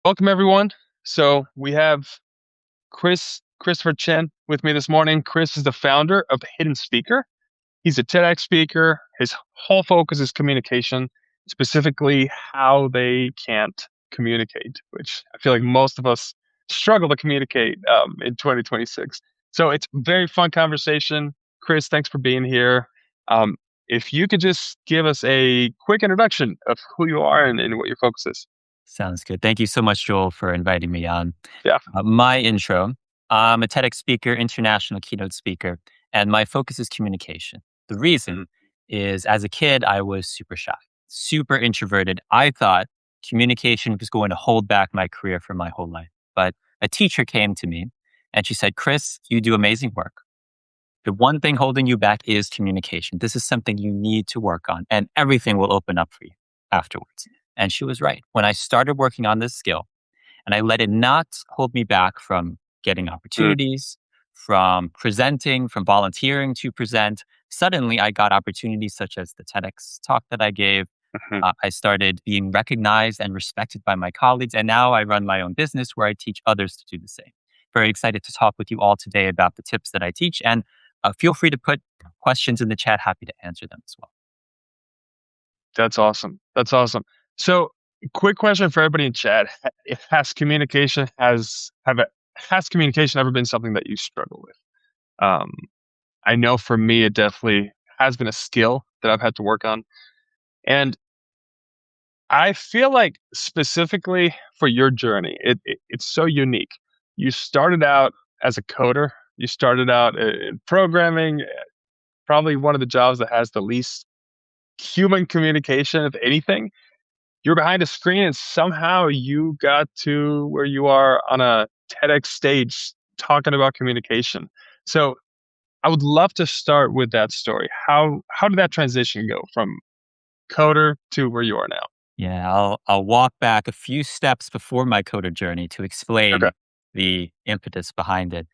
Welcome, everyone. So we have Christopher Chen with me this morning. Chris is the founder of Hidden Speaker. He's a TEDx speaker. His whole focus is communication, specifically how they can't communicate, which I feel like most of us struggle to communicate in 2026. So it's a very fun conversation. Chris, thanks for being here. Um, if you could just give us a quick introduction of who you are and what your focus is. Sounds good. Thank you so much, Joel, for inviting me on. Yeah. My intro, I'm a TEDx speaker, international keynote speaker, and my focus is communication. The reason Mhm. is as a kid, I was super shy, super introverted. I thought communication was going to hold back my career for my whole life. But a teacher came to me and she said, Chris, you do amazing work. The one thing holding you back is communication. This is something you need to work on, and everything will open up for you afterwards. And she was right. When I started working on this skill, and I let it not hold me back from getting Mm. opportunities, from presenting, from volunteering to present. Suddenly, I got opportunities such as the TEDx talk that I gave. Mhm. I started being recognized and respected by my colleagues, and now I run my own business where I teach others to do the same. Very excited to talk with you all today about the tips that I teach, and feel free to put questions in the chat. Happy to answer them as well. That's awesome. That's awesome. So, quick question for everybody in chat: Has communication has communication ever been something that you struggle with? Um, I know for me, it definitely has been a skill that I've had to work on, and I feel like specifically for your journey, it's so unique. You started out as a coder. You started out in programming, probably one of the jobs that has the least human communication, if anything. You're behind a screen and somehow you got to where you are on a TEDx stage talking about communication. So I would love to start with that story. How did that transition go from coder to where you are now? Yeah, I'll walk back a few steps before my coder journey to Okay. explain the impetus behind it.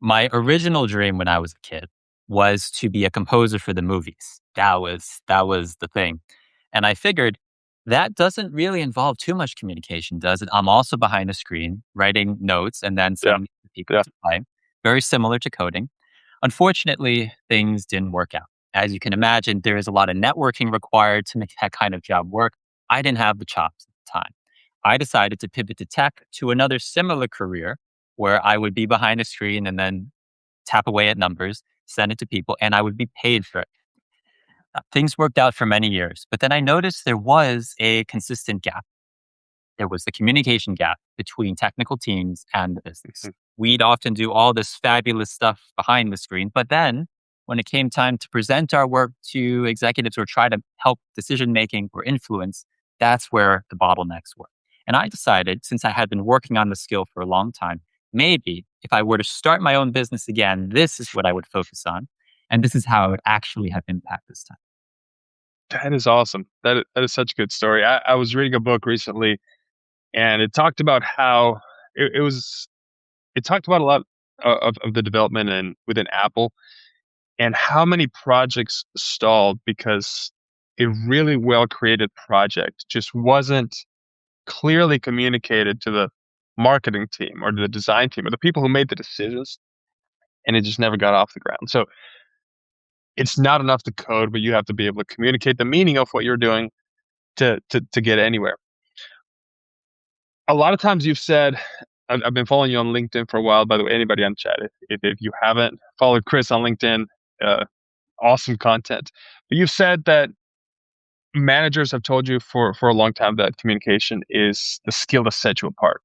My original dream when I was a kid was to be a composer for the movies. That was the thing. And I figured that doesn't really involve too much communication, does it? I'm also behind a screen writing notes and then Yeah. sending it to people Yeah. to play. Very similar to coding. Unfortunately, things didn't work out. As you can imagine, there is a lot of networking required to make that kind of job work. I didn't have the chops at the time. I decided to pivot to tech to another similar career where I would be behind a screen and then tap away at numbers, send it to people, and I would be paid for it. Things worked out for many years, but then I noticed there was a consistent gap. There was the communication gap between technical teams and the business. Mhm. We'd often do all this fabulous stuff behind the screen, but then when it came time to present our work to executives or try to help decision making or influence, that's where the bottlenecks were. And I decided, since I had been working on the skill for a long time, maybe if I were to start my own business again, this is what I would focus on. And this is how it would actually have impact this time. That is awesome. That is such a good story. I was reading a book recently and it talked about how it was it talked about a lot of the development and within Apple and how many projects stalled because a really well created project just wasn't clearly communicated to the marketing team or to the design team or the people who made the decisions, and it just never got off the ground. So it's not enough to code, but you have to be able to communicate the meaning of what you're doing to get anywhere. A lot of times you've said, I've been following you on LinkedIn for a while. By the way, anybody on chat, if you haven't followed Chris on LinkedIn, uh, awesome content. But you've said that managers have told you for a long time that communication is the skill that sets you apart.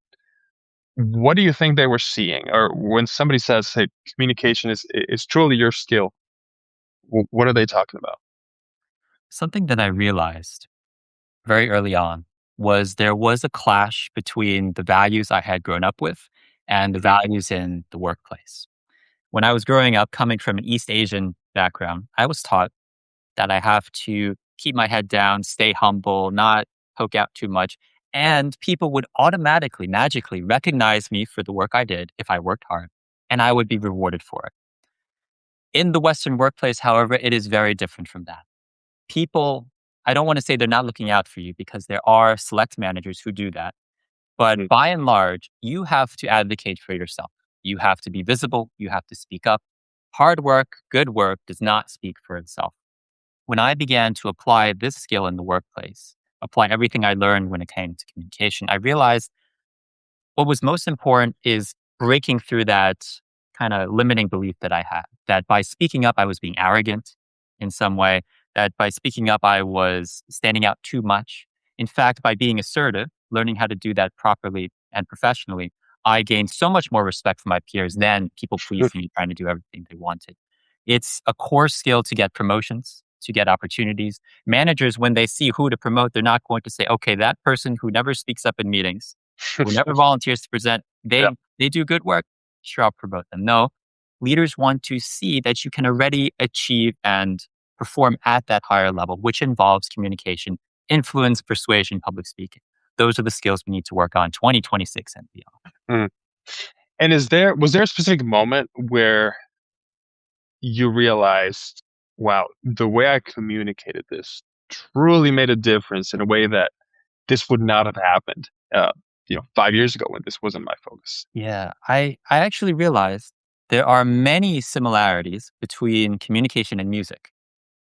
What do you think they were seeing? Or when somebody says, "Hey, communication is truly your skill," what are they talking about? Something that I realized very early on was there was a clash between the values I had grown up with and the Mhm. values in the workplace. When I was growing up, coming from an East Asian background, I was taught that I have to keep my head down, stay humble, not poke out too much. And people would automatically, magically recognize me for the work I did if I worked hard, and I would be rewarded for it. In the Western workplace, however, it is very different from that. People, I don't want to say they're not looking out for you because there are select managers who do that. But Mhm. by and large, you have to advocate for yourself. You have to be visible. You have to speak up. Hard work, good work does not speak for itself. When I began to apply this skill in the workplace, apply everything I learned when it came to communication, I realized what was most important is breaking through that kind of limiting belief that I had that by speaking up, I was being arrogant in some way, that by speaking up, I was standing out too much. In fact, by being assertive, learning how to do that properly and professionally, I gained so much more respect from my peers than people pleasing and trying to do everything they wanted. It's a core skill to get promotions, to get opportunities. Managers, when they see who to promote, they're not going to say, okay, that person who never speaks up in meetings, who never volunteers to present, Yeah. they do good work. Sure, I'll promote them. No, leaders want to see that you can already achieve and perform at that higher level, which involves communication, influence, persuasion, public speaking. Those are the skills we need to work on 2026 and beyond. Mm. And was there a specific moment where you realized, wow, the way I communicated this truly made a difference in a way that this would not have happened, 5 years ago when this wasn't my focus? Yeah, I actually realized there are many similarities between communication and music.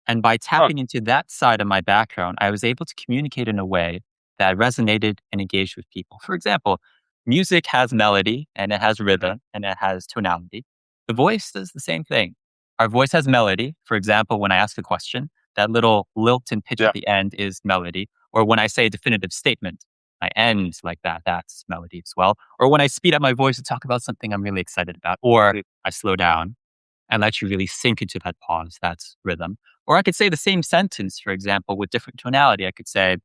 And by Huh. tapping into that side of my background, I was able to communicate in a way that resonated and engaged with people. For example, music has melody and it has Mhm. rhythm and it has tonality. The voice does the same thing. Our voice has melody. For example, when I ask a question, that little lilt and pitch at Yeah. the end is melody. Or when I say a definitive statement, I end like that. That's melody as well. Or when I speed up my voice to talk about something I'm really excited about, or Mhm. I slow down and let you really sink into that pause. That's rhythm. Or I could say the same sentence, for example, with different tonality. I could say,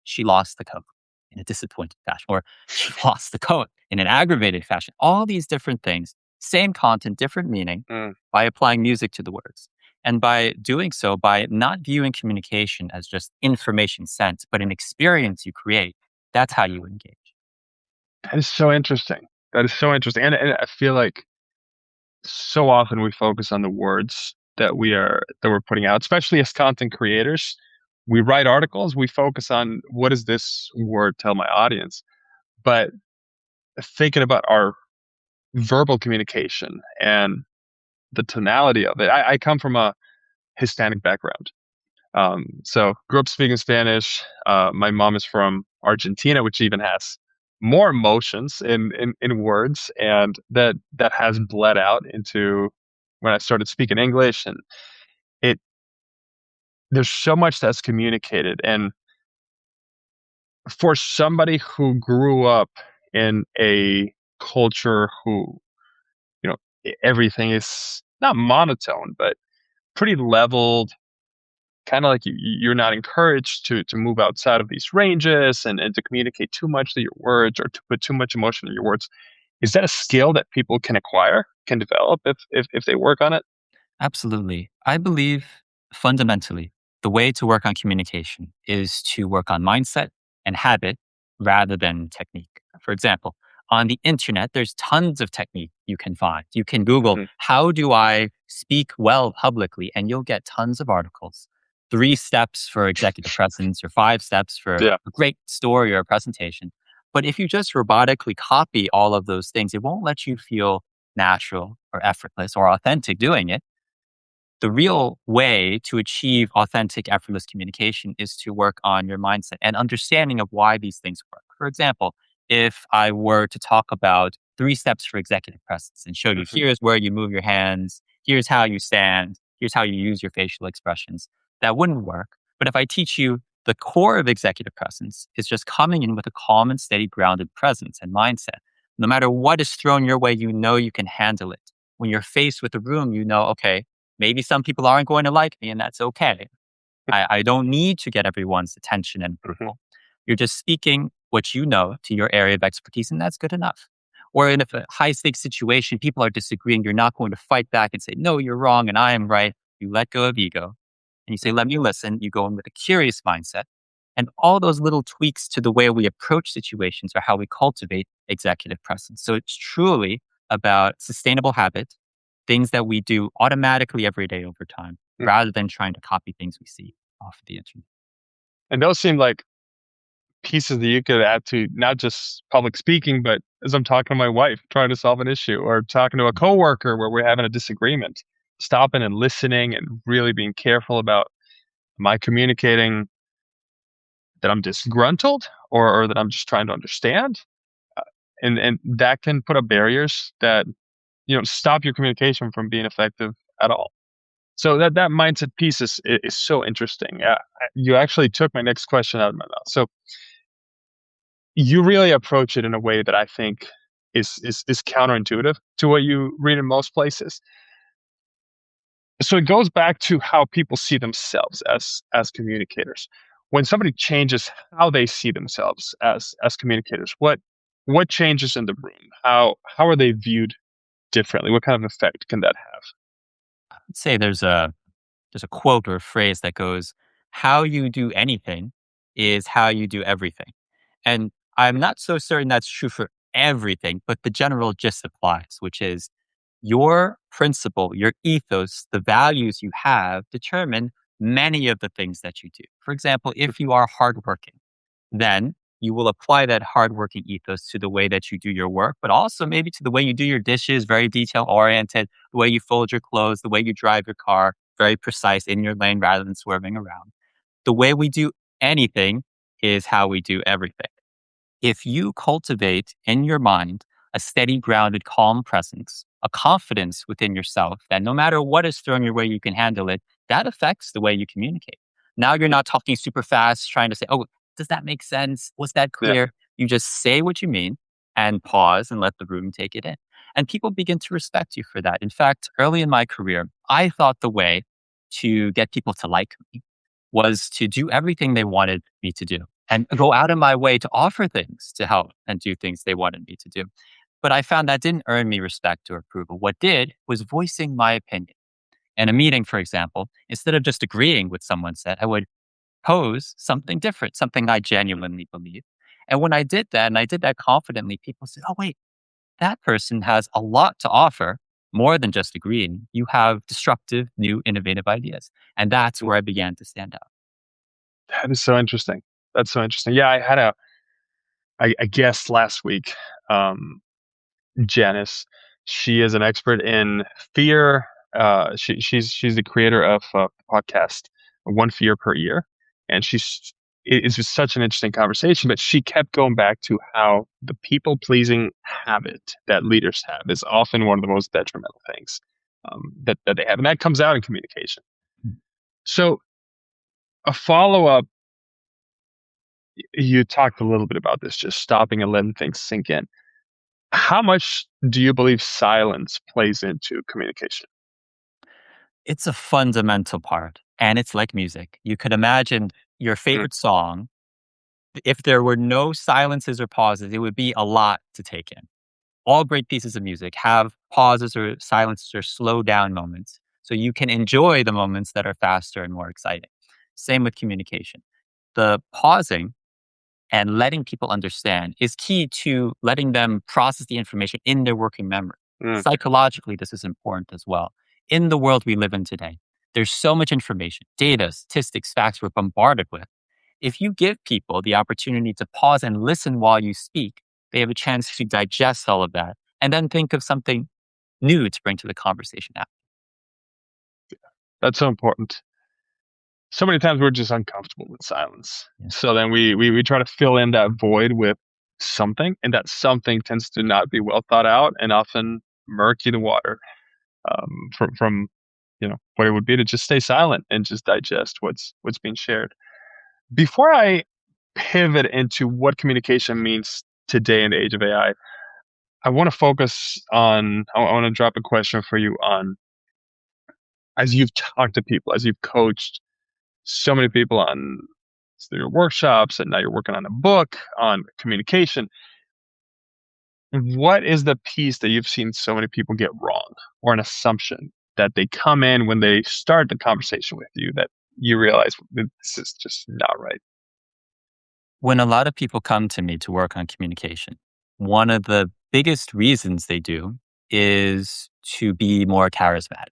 she lost the coat in a disappointed fashion, or she lost the coat in an aggravated fashion. All these different things, same content, different meaning Mm. by applying music to the words. And by doing so, by not viewing communication as just information sent, but an experience you create, that's how you engage. That is so interesting. That is so interesting. And I feel like so often we focus on the words that we're putting out, especially as content creators. We write articles, we focus on what does this word tell my audience. But thinking about our verbal communication and the tonality of it, I come from a Hispanic background. So grew up speaking Spanish. My mom is from Argentina, which even has more emotions in words, and that has bled out into when I started speaking English. And it there's so much that's communicated, and for somebody who grew up in a culture who everything is not monotone, but pretty leveled, kind of like you're not encouraged to move outside of these ranges and to communicate too much to your words or to put too much emotion in your words. Is that a skill that people can acquire, can develop if they work on it? Absolutely. I believe fundamentally the way to work on communication is to work on mindset and habit rather than technique. For example, on the internet, there's tons of technique you can find. You can Google, Mhm. how do I speak well publicly? And you'll get tons of articles. 3 steps for executive presence or 5 steps for Yeah. a great story or a presentation. But if you just robotically copy all of those things, it won't let you feel natural or effortless or authentic doing it. The real way to achieve authentic, effortless communication is to work on your mindset and understanding of why these things work. For example, if I were to talk about 3 steps for executive presence and show you Mhm. here's where you move your hands, here's how you stand, here's how you use your facial expressions, that wouldn't work. But if I teach you the core of executive presence is just coming in with a calm and steady, grounded presence and mindset. No matter what is thrown your way, you know you can handle it. When you're faced with a room, you know, okay, maybe some people aren't going to like me, and that's okay. I don't need to get everyone's attention and Mhm. approval. You're just speaking what you know to your area of expertise, and that's good enough. Or in a high stakes situation, people are disagreeing, you're not going to fight back and say, no, you're wrong and I am right. You let go of ego and you say, let me listen. You go in with a curious mindset. And all those little tweaks to the way we approach situations are how we cultivate executive presence. So it's truly about sustainable habit, things that we do automatically every day over time, Mhm. rather than trying to copy things we see off of the internet. And those seem like pieces that you could add to not just public speaking, but as I'm talking to my wife, trying to solve an issue, or talking to a coworker where we're having a disagreement, stopping and listening and really being careful about, am I communicating that I'm disgruntled, or that I'm just trying to understand? Uh, and that can put up barriers that, stop your communication from being effective at all. So that mindset piece is so interesting. You actually took my next question out of my mouth. So you really approach it in a way that I think is counterintuitive to what you read in most places. So it goes back to how people see themselves as communicators. When somebody changes how they see themselves as communicators, what changes in the room? How are they viewed differently? What kind of effect can that have? I'd say there's a quote or a phrase that goes, "How you do anything is how you do everything." And I'm not so certain that's true for everything, but the general gist applies, which is your principle, your ethos, the values you have determine many of the things that you do. For example, if you are hardworking, then you will apply that hardworking ethos to the way that you do your work, but also maybe to the way you do your dishes, very detail oriented, the way you fold your clothes, the way you drive your car, very precise in your lane rather than swerving around. The way we do anything is how we do everything. If you cultivate in your mind a steady, grounded, calm presence, a confidence within yourself that no matter what is thrown your way, you can handle it, that affects the way you communicate. Now you're not talking super fast, trying to say, oh, does that make sense? Was that Yeah. clear? You just say what you mean and pause and let the room take it in. And people begin to respect you for that. In fact, early in my career, I thought the way to get people to like me was to do everything they wanted me to do and go out of my way to offer things to help and do things they wanted me to do. But I found that didn't earn me respect or approval. What did was voicing my opinion. In a meeting, for example, instead of just agreeing with someone said, I would pose something different, something I genuinely believe. And when I did that, and I did that confidently, people said, oh, wait, that person has a lot to offer more than just agreeing. You have disruptive, new, innovative ideas. And that's where I began to stand out. That is so interesting. That's so interesting. Yeah, I had a guest last week, um, Janice. She is an expert in fear. She's the creator of a podcast, One Fear Per Year, and it's just such an interesting conversation. But she kept going back to how the people pleasing habit that leaders have is often one of the most detrimental things that they have, and that comes out in communication. So a follow up, you talked a little bit about this, just stopping and letting things sink in. How much do you believe silence plays into communication? It's a fundamental part, and it's like music. You could imagine your Mm, favorite song. If there were no silences or pauses, it would be a lot to take in. All great pieces of music have pauses or silences or slow down moments, so you can enjoy the moments that are faster and more exciting. Same with communication. The pausing and letting people understand is key to letting them process the information in their working memory. mm. Psychologically, this is important as well. In the world we live in today, there's so much information, data, statistics, facts we're bombarded with. If you give people the opportunity to pause and listen while you speak, they have a chance to digest all of that and then think of something new to bring to the conversation now. That's so important. So many times we're just uncomfortable with silence. Yeah. So then we try to fill in that void with something, and that something tends to not be well thought out and often murky the water from what it would be to just stay silent and just digest what's being shared. Before I pivot into what communication means today in the age of AI, I want to focus on. I want to drop a question for you on, as you've talked to people, as you've coached so many people on your workshops, and now you're working on a book on communication. What is the piece that you've seen so many people get wrong, or an assumption that they come in when they start the conversation with you that you realize that this is just not right? When a lot of people come to me to work on communication, one of the biggest reasons they do is to be more charismatic.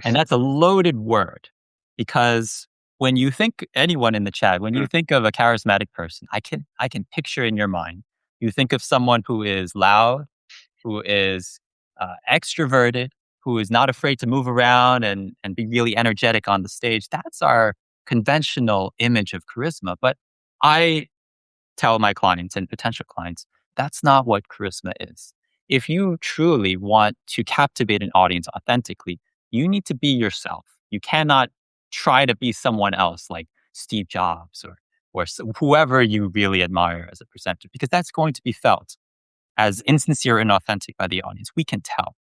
And that's a loaded word because When you think anyone in the chat, when you Mm. think of a charismatic person, I can picture in your mind. You think of someone who is loud, who is extroverted, who is not afraid to move around and be really energetic on the stage. That's our conventional image of charisma. But I tell my clients and potential clients that's not what charisma is. If you truly want to captivate an audience authentically, you need to be yourself. You cannot try to be someone else like Steve Jobs or whoever you really admire as a presenter, because that's going to be felt as insincere and authentic by the audience. We can tell.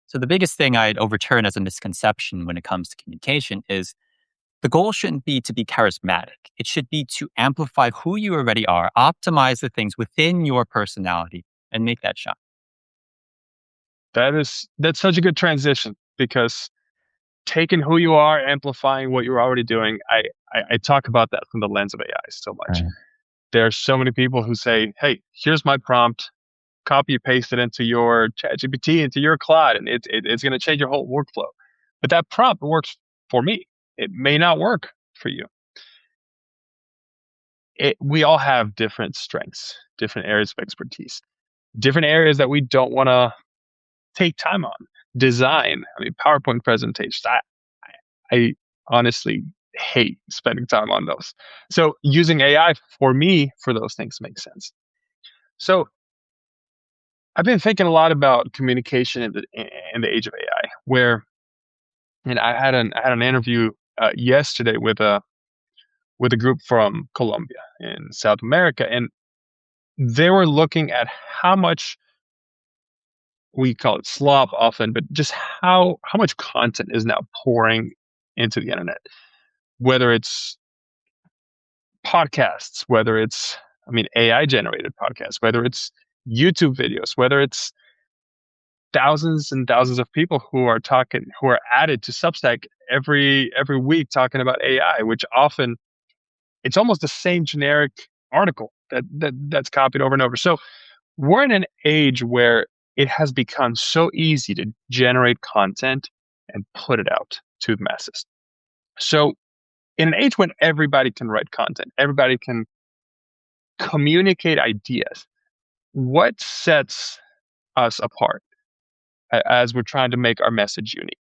So the biggest thing I'd overturn as a misconception when it comes to communication is the goal shouldn't be to be charismatic. It should be to amplify who you already are, optimize the things within your personality, and make that shine. That's such a good transition because taking who you are, amplifying what you're already doing. I talk about that from the lens of AI so much. Right. There are so many people who say, "Hey, here's my prompt. Copy paste it into your ChatGPT, into your cloud, and it's going to change your whole workflow." But that prompt works for me. It may not work for you. We all have different strengths, different areas of expertise, different areas that we don't want to take time on. Design, I mean, PowerPoint presentations. I honestly hate spending time on those. So using AI for me for those things makes sense. So I've been thinking a lot about communication in the age of AI, where and I had an interview yesterday with a group from Colombia in South America, and they were looking at how much we call it slop often, but just how much content is now pouring into the internet, whether it's podcasts, whether it's I mean AI generated podcasts, whether it's YouTube videos, whether it's thousands and thousands of people who are added to Substack every week talking about AI, which often it's almost the same generic article that's copied over and over. So we're in an age where it has become so easy to generate content and put it out to the masses. So in an age when everybody can write content, everybody can communicate ideas, what sets us apart as we're trying to make our message unique?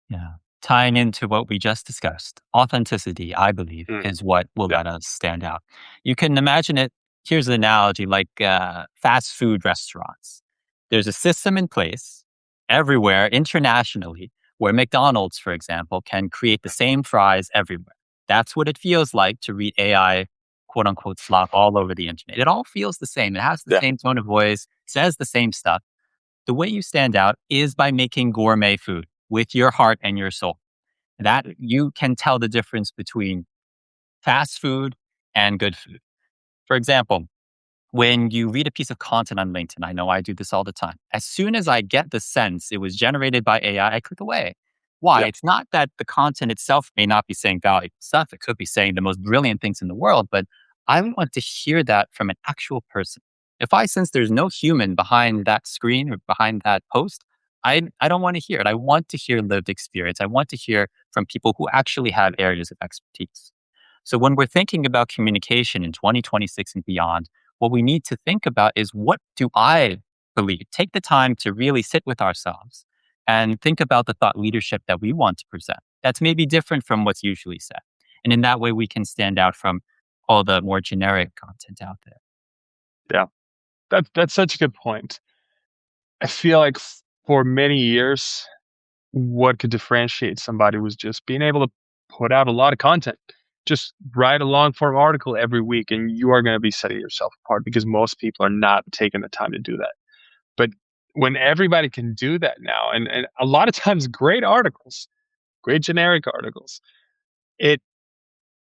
Yeah. Tying into what we just discussed, authenticity, I believe, Mm, is what will yeah, let us stand out. You can imagine it. Here's an analogy like fast food restaurants. There's a system in place everywhere internationally where McDonald's, for example, can create the same fries everywhere. That's what it feels like to read AI, quote unquote, slop all over the internet. It all feels the same. It has the yeah, same tone of voice, says the same stuff. The way you stand out is by making gourmet food with your heart and your soul. That you can tell the difference between fast food and good food. For example, when you read a piece of content on LinkedIn, I know I do this all the time. As soon as I get the sense it was generated by AI, I click away. Why? yeah, It's not that the content itself may not be saying valuable stuff. It could be saying the most brilliant things in the world, but I want to hear that from an actual person. If I sense there's no human behind that screen or behind that post, I don't want to hear it. I want to hear lived experience. I want to hear from people who actually have areas of expertise. So when we're thinking about communication in 2026 and beyond, what we need to think about is what do I believe? Take the time to really sit with ourselves and think about the thought leadership that we want to present. That's maybe different from what's usually said. And in that way, we can stand out from all the more generic content out there. yeah. That's such a good point. I feel like for many years, what could differentiate somebody was just being able to put out a lot of content. Just write a long form article every week, and you are going to be setting yourself apart because most people are not taking the time to do that. But when everybody can do that now, and a lot of times great articles, great generic articles, it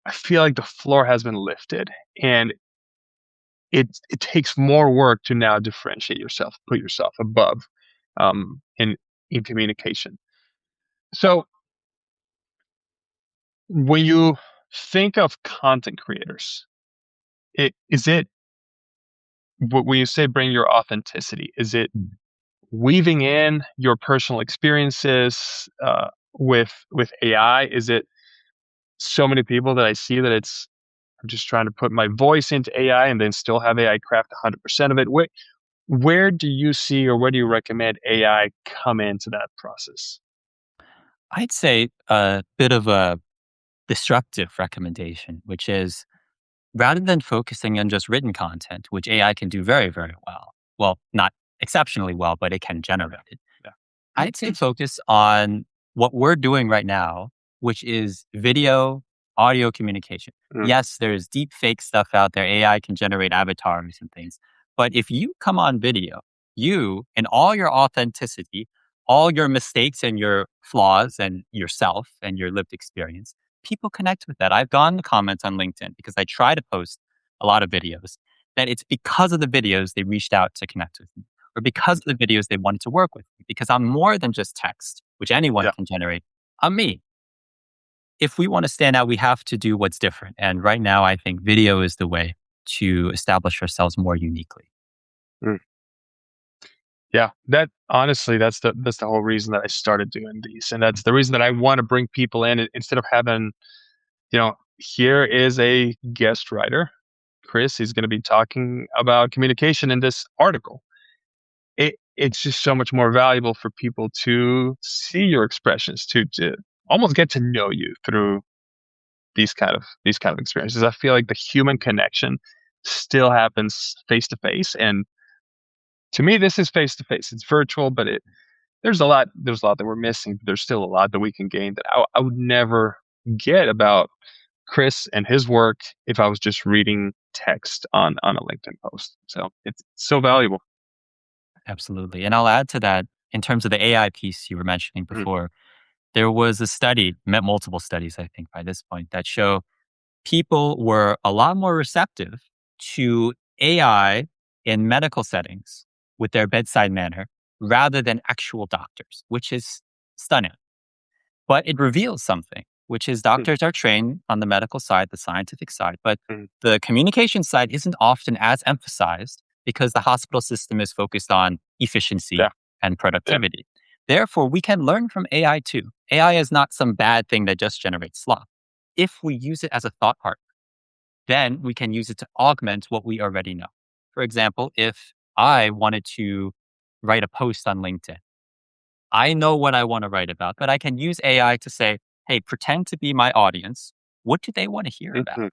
I feel like the floor has been lifted, and it takes more work to now differentiate yourself, put yourself above in communication. So when you think of content creators, is it when you say bring your authenticity, is it Mm. weaving in your personal experiences with AI? Is it so many people that I see that I'm just trying to put my voice into AI and then still have AI craft 100% of it. Where do you see or where do you recommend AI come into that process? I'd say a bit of a disruptive recommendation, which is rather than focusing on just written content, which AI can do very, very well, not exceptionally well, but it can Yeah. generate it. Yeah. I'd say focus on what we're doing right now, which is video, audio communication. Mm, Yes, there's deep fake stuff out there. AI can generate avatars and things. But if you come on video, you and all your authenticity, all your mistakes and your flaws and yourself and your lived experience, people connect with that. I've gone to comments on LinkedIn because I try to post a lot of videos that it's because of the videos they reached out to connect with me or because of the videos they wanted to work with me, because I'm more than just text, which anyone yeah. can generate. I'm me. If we want to stand out, we have to do what's different. And right now, I think video is the way to establish ourselves more uniquely. Mm. Yeah, that honestly, that's the whole reason that I started doing these, and that's the reason that I want to bring people in instead of having, here is a guest writer, Chris. He's going to be talking about communication in this article. It's just so much more valuable for people to see your expressions, to almost get to know you through these kind of experiences. I feel like the human connection still happens face to face, and to me, this is face to face. It's virtual, but there's a lot that we're missing, but there's still a lot that we can gain that I would never get about Chris and his work if I was just reading text on a LinkedIn post. So it's so valuable. Absolutely. And I'll add to that in terms of the AI piece you were mentioning Mhm. before, there was a study, met multiple studies, I think, by this point, that show people were a lot more receptive to AI in medical settings with their bedside manner rather than actual doctors, which is stunning. But it reveals something, which is Mhm. doctors are trained on the medical side, the scientific side, but Mhm. the communication side isn't often as emphasized because the hospital system is focused on efficiency Yeah, and yeah. productivity. Therefore, we can learn from AI too. AI is not some bad thing that just generates slop. If we use it as a thought partner, then we can use it to augment what we already know. For example, if I wanted to write a post on LinkedIn, I know what I want to write about, but I can use AI to say, hey, pretend to be my audience. What do they want to hear about? Mhm.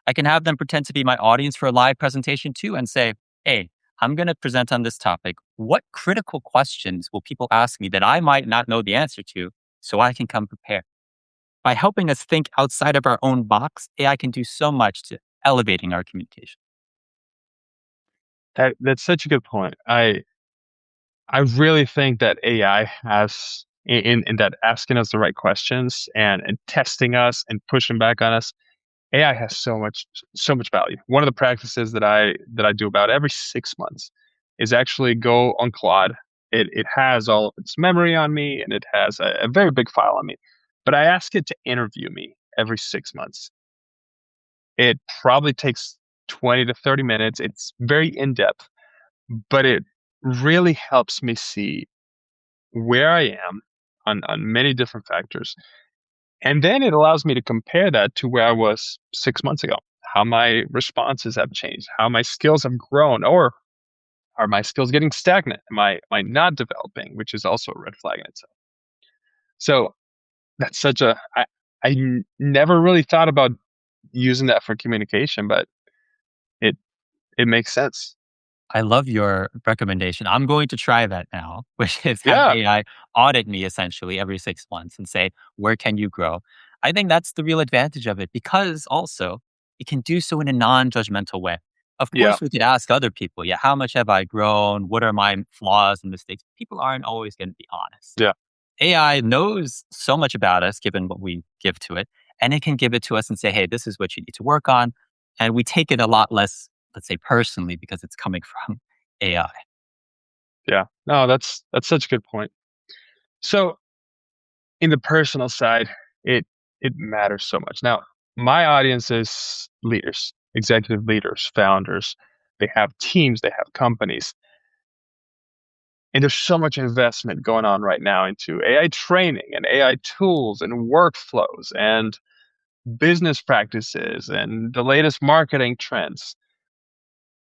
I can have them pretend to be my audience for a live presentation too and say, hey, I'm going to present on this topic. What critical questions will people ask me that I might not know the answer to so I can come prepared? By helping us think outside of our own box, AI can do so much to elevating our communication. That's such a good point. I really think that AI has in that asking us the right questions and testing us and pushing back on us, AI has so much value. One of the practices that I do about every 6 months is actually go on Claude. It has all of its memory on me and it has a very big file on me. But I ask it to interview me every 6 months. It probably takes 20 to 30 minutes. It's very in depth, but it really helps me see where I am on many different factors. And then it allows me to compare that to where I was 6 months ago, how my responses have changed, how my skills have grown, or are my skills getting stagnant? Am I not developing, which is also a red flag in itself. So that's such a never really thought about using that for communication, but it it makes sense. I love your recommendation. I'm going to try that now, which is have Yeah, AI audit me essentially every 6 months and say, where can you grow? I think that's the real advantage of it because also it can do so in a non judgmental way. Of yeah, course, we could ask other people, yeah, how much have I grown? What are my flaws and mistakes? People aren't always going to be honest. yeah. AI knows so much about us given what we give to it, and it can give it to us and say, hey, this is what you need to work on. And we take it a lot less, let's say, personally because it's coming from AI. Yeah. No, that's such a good point. So in the personal side, it it matters so much. Now, my audience is leaders, executive leaders, founders. They have teams, they have companies. And there's so much investment going on right now into AI training and AI tools and workflows. And business practices and the latest marketing trends,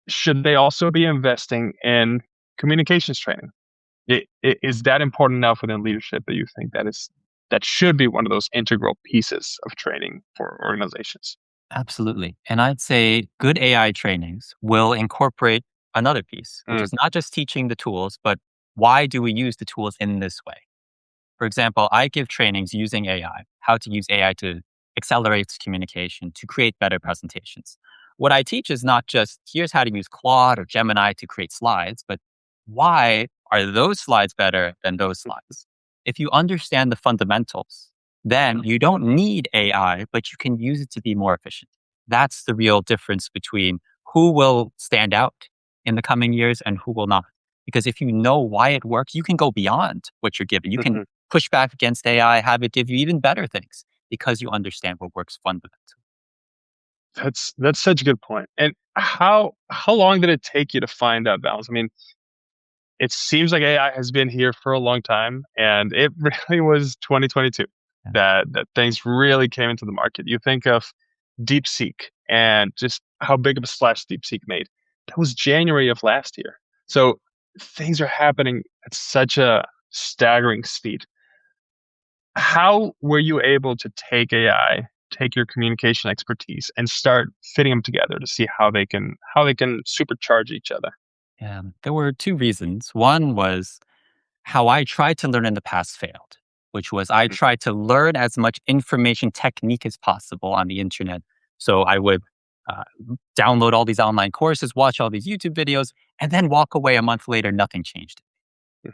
should they also be investing in communications training? Is that important enough within leadership that you think that should be one of those integral pieces of training for organizations? Absolutely. And I'd say good AI trainings will incorporate another piece, which Mm, is not just teaching the tools, but why do we use the tools in this way? For example, I give trainings using AI, how to use AI to accelerate communication, to create better presentations. What I teach is not just here's how to use Claude or Gemini to create slides, but why are those slides better than those slides? If you understand the fundamentals, then you don't need AI, but you can use it to be more efficient. That's the real difference between who will stand out in the coming years and who will not. Because if you know why it works, you can go beyond what you're given. You can mhm. push back against AI, have it give you even better things because you understand what works fundamentally. That's such a good point. And how long did it take you to find that balance? I mean, it seems like AI has been here for a long time, and it really was 2022 Yeah. that things really came into the market. You think of DeepSeek and just how big of a splash DeepSeek made. That was January of last year. So things are happening at such a staggering speed. How were you able to take AI, take your communication expertise, and start fitting them together to see how they can supercharge each other? Yeah. There were two reasons. One was how I tried to learn in the past failed, which was I Mm, tried to learn as much information technique as possible on the internet. So I would uh, download all these online courses, watch all these YouTube videos, and then walk away a month later, nothing changed.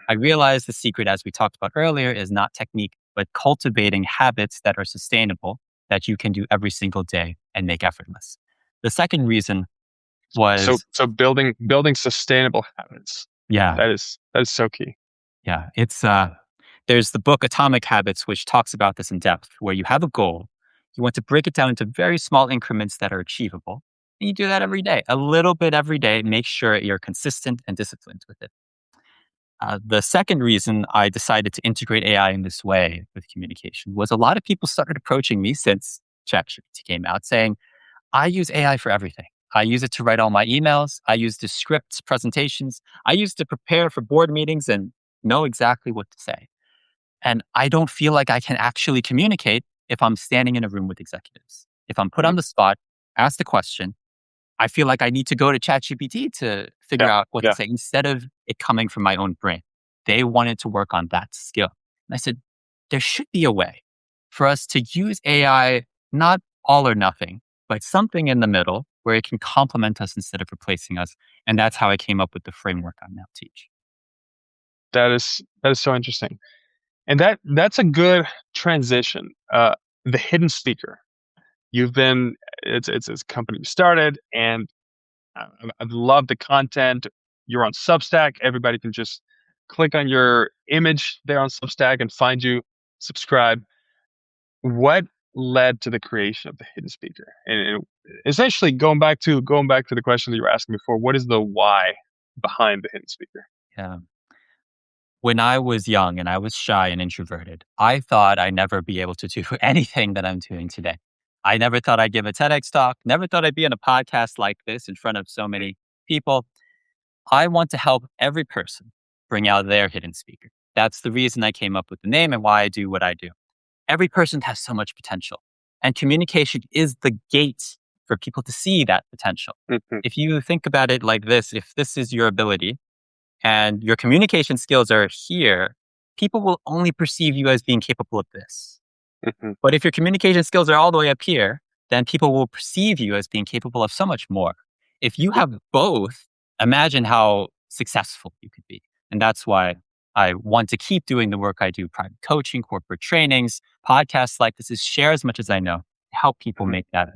I mhm. realized the secret, as we talked about earlier, is not technique, but cultivating habits that are sustainable that you can do every single day and make effortless. The second reason So was, so building sustainable habits. yeah, That is so key. yeah, there's the book Atomic Habits, which talks about this in depth, where you have a goal, you want to break it down into very small increments that are achievable. And you do that every day, a little bit every day. Make sure you're consistent and disciplined with it. The second reason I decided to integrate AI in this way with communication was a lot of people started approaching me since ChatGPT came out saying, I use AI for everything. I use it to write all my emails. I use it to script presentations. I use it to prepare for board meetings and know exactly what to say. And I don't feel like I can actually communicate if I'm standing in a room with executives. If I'm put Mhm. on the spot, asked a question, I feel like I need to go to ChatGPT to figure Yeah, out what to yeah. say instead of it coming from my own brain. They wanted to work on that skill. And I said, there should be a way for us to use AI, not all or nothing, but something in the middle where it can complement us instead of replacing us. And that's how I came up with the framework I now teach. That is so interesting. And that's a good transition. The hidden speaker. You've been it's a company you started, and I love the content. You're on Substack. Everybody can just click on your image there on Substack and find you, subscribe. What led to the creation of the hidden speaker? And essentially going back to the question that you were asking before, what is the why behind the hidden speaker? Yeah. When I was young and I was shy and introverted, I thought I'd never be able to do anything that I'm doing today. I never thought I'd give a TEDx talk, never thought I'd be on a podcast like this in front of so many people. I want to help every person bring out their hidden speaker. That's the reason I came up with the name and why I do what I do. Every person has so much potential, and communication is the gate for people to see that potential. Mhm, If you think about it like this, if this is your ability, and your communication skills are here, people will only perceive you as being capable of this. mhm, But if your communication skills are all the way up here, then people will perceive you as being capable of so much more. If you have both, imagine how successful you could be. And that's why I want to keep doing the work I do, private coaching, corporate trainings, podcasts like this, is share as much as I know, help people mhm. make that.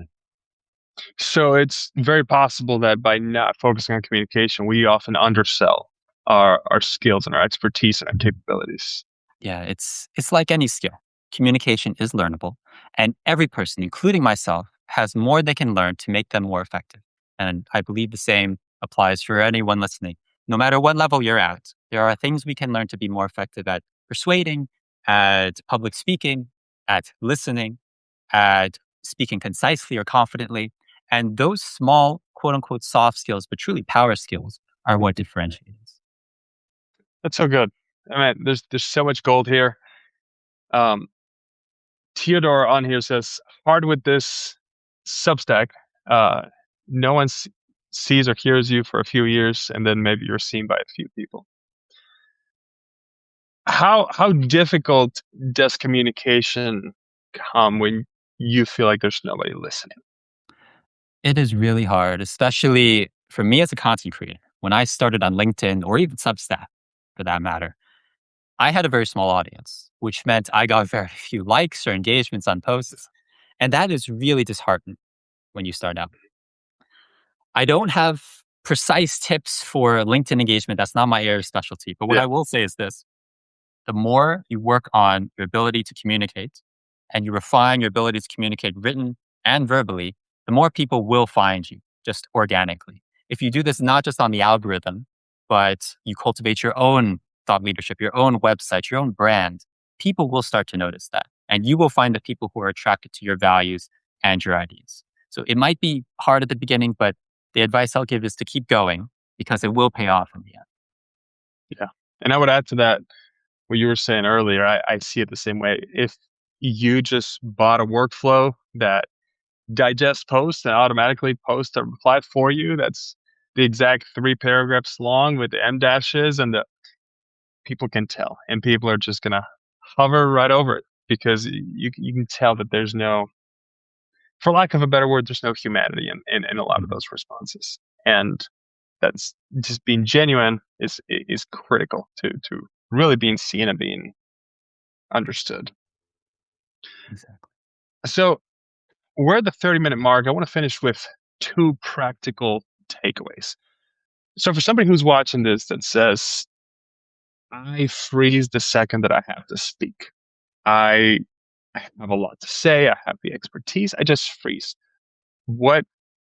So it's very possible that by not focusing on communication, we often undersell our skills and our expertise and our capabilities. Yeah, it's like any skill. Communication is learnable, and every person, including myself, has more they can learn to make them more effective. And I believe the same applies for anyone listening. No matter what level you're at, there are things we can learn to be more effective at persuading, at public speaking, at listening, at speaking concisely or confidently. And those small, quote unquote, soft skills, but truly power skills are what differentiate us. That's so good. I mean, there's so much gold here. Um, Theodore on here says, hard with this Substack. Uh, no one sees or hears you for a few years, and then maybe you're seen by a few people. How difficult does communication come when you feel like there's nobody listening? It is really hard, especially for me as a content creator. When I started on LinkedIn or even Substack for that matter, I had a very small audience, which meant I got very few likes or engagements on posts. And that is really disheartening when you start out. I don't have precise tips for LinkedIn engagement. That's not my area of specialty. But what Yeah, I will say is this: the more you work on your ability to communicate and you refine your ability to communicate written and verbally, the more people will find you just organically. If you do this not just on the algorithm, but you cultivate your own thought leadership, your own website, your own brand, people will start to notice that. And you will find the people who are attracted to your values and your ideas. So it might be hard at the beginning, but the advice I'll give is to keep going because it will pay off in the end. yeah. And I would add to that what you were saying earlier. I see it the same way. If you just bought a workflow that digests posts and automatically posts a reply for you, that's the exact 3 paragraphs long with the M dashes, and the people can tell, and people are just gonna hover right over it because you can tell that there's no, for lack of a better word, there's no humanity in a lot of Mhm. those responses. And that's just being genuine is critical to really being seen and being understood. Exactly. So we're at the 30-minute mark. I want to finish with 2 practical takeaways. So for somebody who's watching this that says, I freeze the second that I have to speak. I I have a lot to say. I have the expertise. I just freeze. What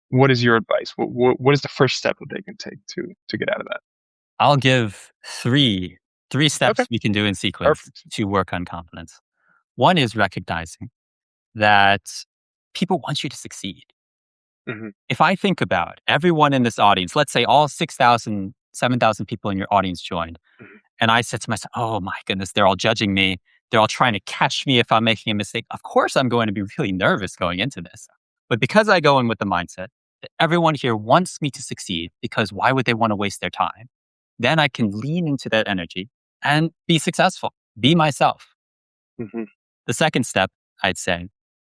what is your advice? What is the first step that they can take to get out of that? I'll give three Okay, steps we can do in sequence perfect. to work on confidence. One is recognizing that people want you to succeed. Hmm. If I think about everyone in this audience, let's say all 6,000, 7,000 people in your audience joined, Hmm. and I said to myself, oh my goodness, they're all judging me. They're all trying to catch me if I'm making a mistake. Of course, I'm going to be really nervous going into this. But because I go in with the mindset that everyone here wants me to succeed, because why would they want to waste their time? Then I can lean into that energy and be successful, be myself. Hmm. The second step, I'd say,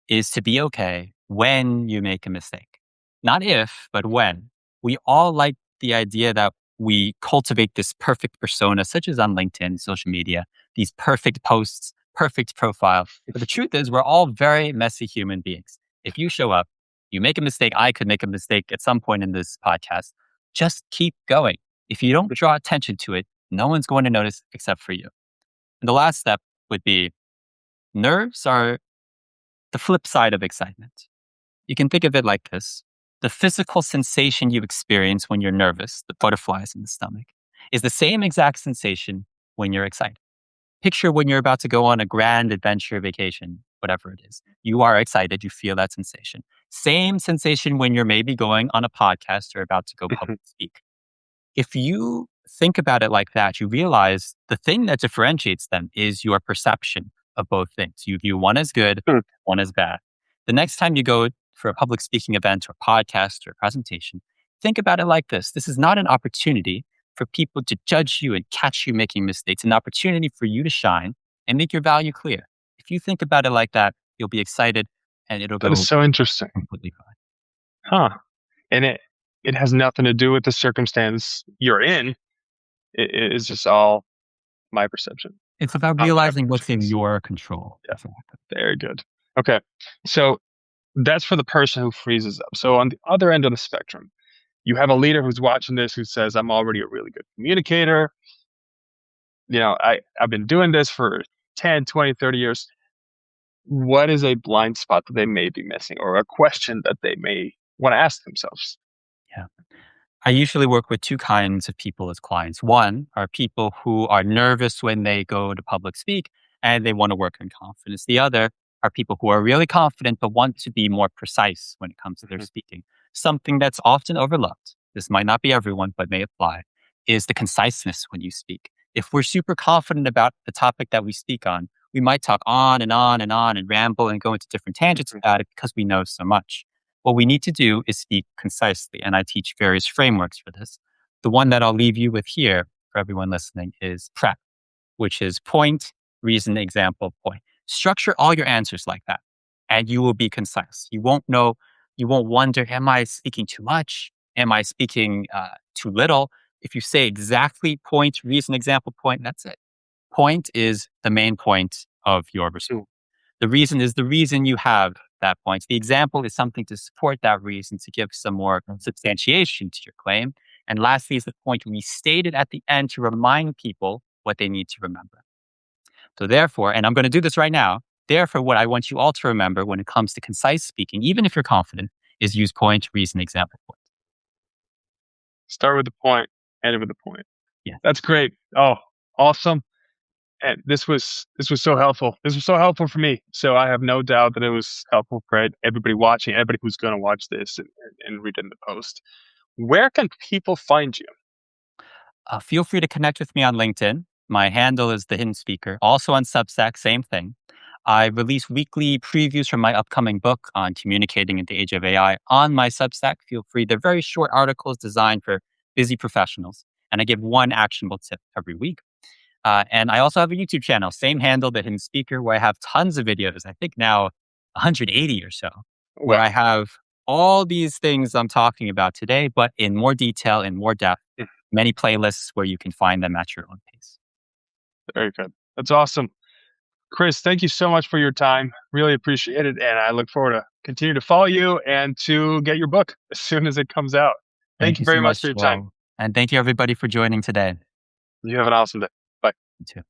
is to be okay when you make a mistake. Not if, but when. We all like the idea that we cultivate this perfect persona, such as on LinkedIn, social media, these perfect posts, perfect profile. But the truth is, we're all very messy human beings. If you show up, you make a mistake, I could make a mistake at some point in this podcast. Just keep going. If you don't draw attention to it, no one's going to notice except for you. And the last step would be nerves are the flip side of excitement. You can think of it like this: the physical sensation you experience when you're nervous, the butterflies in the stomach, is the same exact sensation when you're excited. Picture when you're about to go on a grand adventure vacation, whatever it is. You are excited, you feel that sensation. Same sensation when you're maybe going on a podcast or about to go public speak. If you think about it like that, you realize the thing that differentiates them is your perception of both things. You view one as good, one as bad. The next time you go for a public speaking event or podcast or presentation, think about it like this: this is not an opportunity for people to judge you and catch you making mistakes, an opportunity for you to shine and make your value clear. If you think about it like that, you'll be excited and it'll That is go so interesting, completely fine. huh? And it has nothing to do with the circumstance you're in. It is just all my perception It's about of realizing what's in emotions. your control. Yeah, very good. Okay, so that's for the person who freezes up. So on the other end of the spectrum, you have a leader who's watching this who says, I'm already a really good communicator. I've been doing this for 10, 20, 30 years. What is a blind spot that they may be missing, or a question that they may want to ask themselves? Yeah. I usually work with two kinds of people as clients. One are people who are nervous when they go to public speak and they want to work on confidence. The other are people who are really confident but want to be more precise when it comes to their Mhm. speaking. Something that's often overlooked, this might not be everyone, but may apply, is the conciseness when you speak. If we're super confident about the topic that we speak on, we might talk on and on and on and ramble and go into different tangents Mhm. about it because we know so much. What we need to do is speak concisely, and I teach various frameworks for this. The one that I'll leave you with here for everyone listening is PREP, which is point, reason, example, point. Structure all your answers like that, and you will be concise. You won't wonder, am I speaking too much? Am I speaking too little? If you say exactly point, reason, example, point, that's it. Point is the main point of your response. Ooh. The reason is the reason you have that point. The example is something to support that reason, to give some more substantiation to your claim. And lastly is the point restated at the end to remind people what they need to remember. So therefore, and I'm going to do this right now, therefore, what I want you all to remember when it comes to concise speaking, even if you're confident, is use point, reason, example, point. Start with the point, end it with the point. Yes. That's great. Oh, awesome. And this was so helpful. This was so helpful for me. So I have no doubt that it was helpful for everybody watching, everybody who's going to watch this and read it in the post. Where can people find you? Feel free to connect with me on LinkedIn. My handle is the Hidden Speaker. Also on Substack, same thing. I release weekly previews from my upcoming book on communicating in the age of AI on my Substack. Feel free. They're very short articles designed for busy professionals. And I give one actionable tip every week. And I also have a YouTube channel, same handle, The Hidden Speaker, where I have tons of videos. I think now 180 or so, where I Wow. have all these things I'm talking about today, but in more detail, in more depth, Mm, many playlists where you can find them at your own pace. very good. That's awesome. Chris, thank you so much for your time. Really appreciate it. And I look forward to continue to follow you and to get your book as soon as it comes out. Thank Thank you you so very much for much, your time. Joel. And thank you, everybody, for joining today. You have an awesome day. Bye. You too.